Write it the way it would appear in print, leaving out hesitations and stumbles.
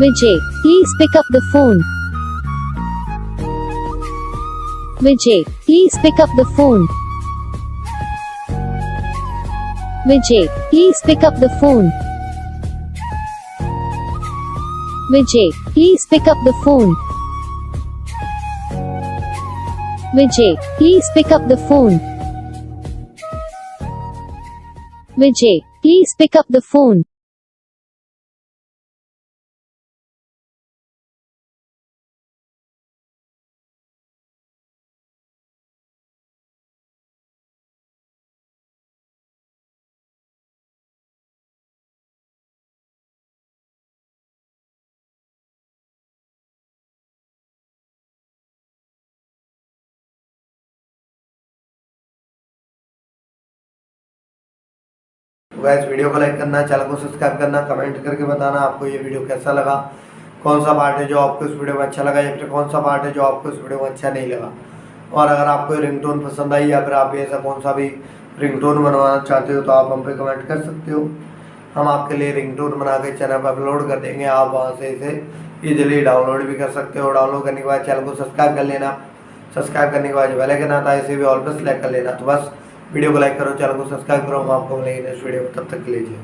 Vijay, please pick up the phone. Vijay, please pick up the phone. Vijay, please pick up the phone. Vijay, please pick up the phone. Vijay, please pick up the phone. Vijay, please pick up the phone. Guys video को like करना, channel को subscribe करना, comment करके बताना आपको ये video कैसा लगा, कौन सा पार्ट है जो आपको इस वीडियो में अच्छा लगा या फिर कौन सा पार्ट है जो आपको इस वीडियो में अच्छा नहीं लगा। और अगर आपको रिंगटोन पसंद आई या फिर आप ऐसा कौन सा भी रिंगटोन बनवाना चाहते हो तो आप हम पे कमेंट कर सकते हो। हम आपके लिए रिंगटोन बना के चैनल पर अपलोड कर देंगे, आप वहाँ से इसे ईजिली डाउनलोड भी कर सकते हो। डाउनलोड करने के बाद चैनल को सब्सक्राइब कर लेना, सब्सक्राइब करने के बाद जो बेल आइकन आता है इसे भी ऑल पे सेलेक्ट कर लेना। तो बस वीडियो को लाइक करो, चैनल को सब्सक्राइब करो। हम आपको मिलेंगे नेक्स्ट वीडियो में, तब तक के लिए।